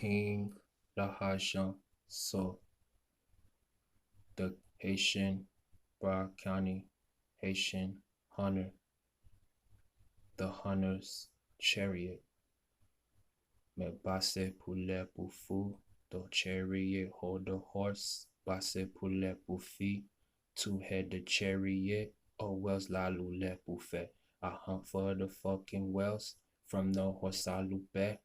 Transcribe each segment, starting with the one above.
King la Haitian so the Haitian Broward County Haitian hunter, the hunter's chariot. Me basse pour l'air pour fou, the chariot hold the horse, basse pour l'air pour fille, two head the chariot, oh wells la loulette pour fait. I hunt for the fucking wells, from the horse I loupé,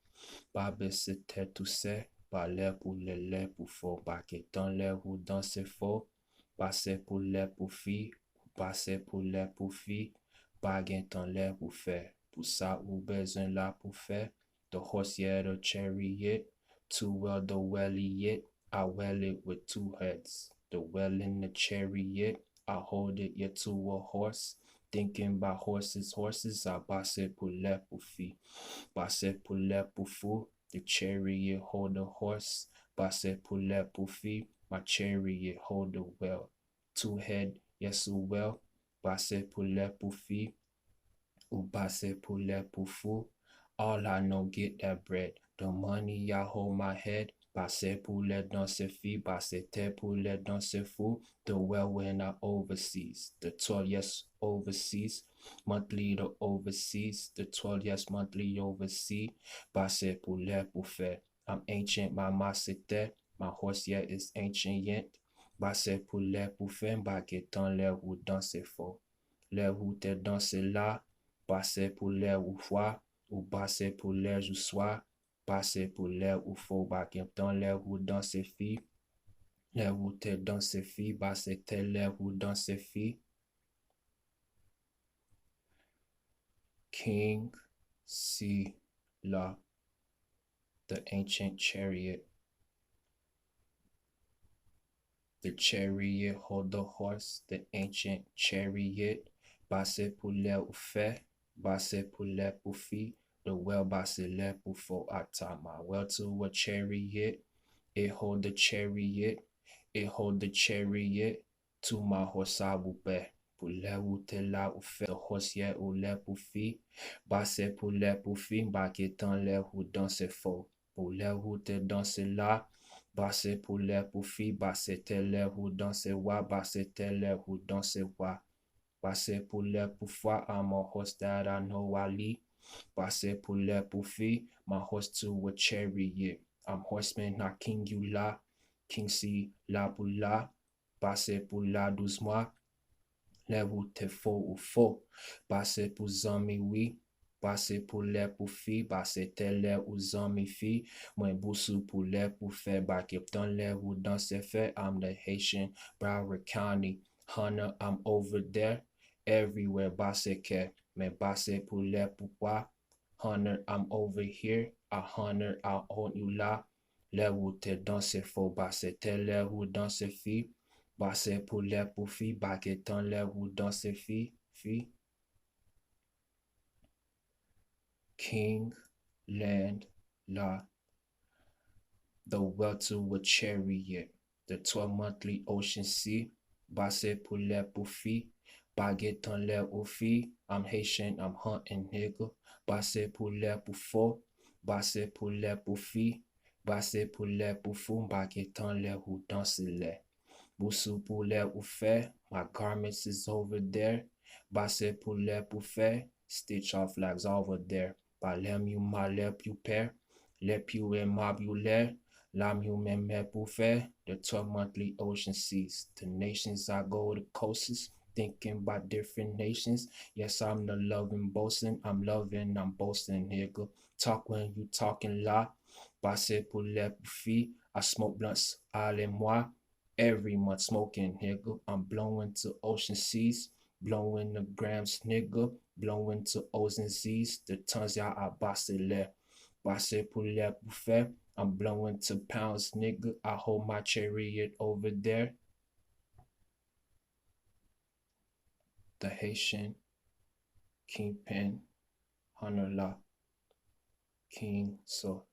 Babe c'était tout c'est, pas l'air pour le lait pour faux, pas dans l'air ou dans ses faux, passer pour l'air pour fille, passer pour l'air pour fille, pas gain dans l'air pour faire, pour ça ou besoin là pour faire, the horse yeah the chariot, too well the welly yet, I well it with two heads, the well in the chariot, I hold it yet to a horse, thinking about horses, I passe pour l'air pour fille. Basse pour l'air pour fou, the chariot hold the horse. Basse pour l'air pour fille, my chariot hold the well. Two head, yes, well. Basse pour l'air pour fille, ou basse pour l'air pour fou. All I know, get that bread. The money, I hold my head. Basse pour l'air dans ses filles, basse terre pour l'air dans ses fous. The well when I overseas. The 12 yes overseas. Monthly the overseas. The 12 yes monthly overseas. Basse pour l'air pour faire. I'm ancient, my macete. My horse yeah is ancient yet. Basse pour l'air pour faire. Baguette dans l'air ou dans ses faux. L'air où t'es dans c'est là. Basse pour l'air ou foi. Ou basse pour l'air ou soir. Passer pour l'air ou faux, baguette dans l'air ou dans ses filles. L'air où t'es dans ses filles, passer tel l'air ou dans ses filles. King C. La, the ancient chariot. The chariot hold the horse, the ancient chariot. Passer pour l'air ou fait, passer pour l'air ou fille. The well basse l'air pour faux, I tie my well to a chariot. It hold the chariot, it hold the chariot, to my horse I will bear. Pour l'air où t'es là ou fait, the horse yeah ou l'air pour fille. Basse pour l'air pour fille, baguette dans l'air ou dans ses faux. Pour l'air où t'es dans c'est là, basse pour l'air pour fille, basse t'es l'air ou dans ses wa, basse t'es l'air ou dans ses wa. Basse pour l'air pour foi, I'm a horse that I know I lead. Basse pour l'air pour fille, my horse to a chariot. I'm horseman, not king you la. King si la pour la. Passe pour la 12 mois. L'air où t'es faux ou faux. Passe pour zami oui. Passe pour l'air pour fille. Passe tel l'air ou zami fille. Moi boussou pour l'air pour faire. Baguette dans l'air ou dans ses faits. I'm the Haitian Broward County hunter. I'm over there. Everywhere basse que. Mais basse pour l'air pour quoi. Hunter, I'm over here. A hunter, I own you là. L'air où t'es dans ses faux, basse tel l'air où dans ses filles. Basse pour l'air pour fille, baguette dans l'air où dans ses filles. King, land, la. The well to a chariot. The 12 monthly ocean sea. Basse pour l'air pour fille. Baguette dans l'air aux filles. I'm Haitian, I'm hunting nigga. Basse pour l'air pour faux. Basse pour l'air pour fille. Basse pour l'air pour fou. Baguette dans l'air ou dans l'air. Boussou pour l'air ou fait. My garments is over there. Basse pour l'air pour fait. Stitch off flags over there. Palem you ma lep you pair. Lep you and mob you l'air. Lam you men pour faire. The 12 monthly ocean seas. The nations I go the coasts. Thinking about different nations. Yes, I'm the loving boasting. I'm loving, I'm boasting, nigga. Talk when you talking la. Passe pour les filles. I smoke blunts, all et moi. Every month smoking, nigga. I'm blowing to ocean seas. Blowing the grams, nigga. Blowing to ocean seas. The tons y'all I basse le. Basse pour les faire. I'm blowing to pounds, nigga. I hold my chariot over there. The Haitian Kingpin, Hunter La, King, so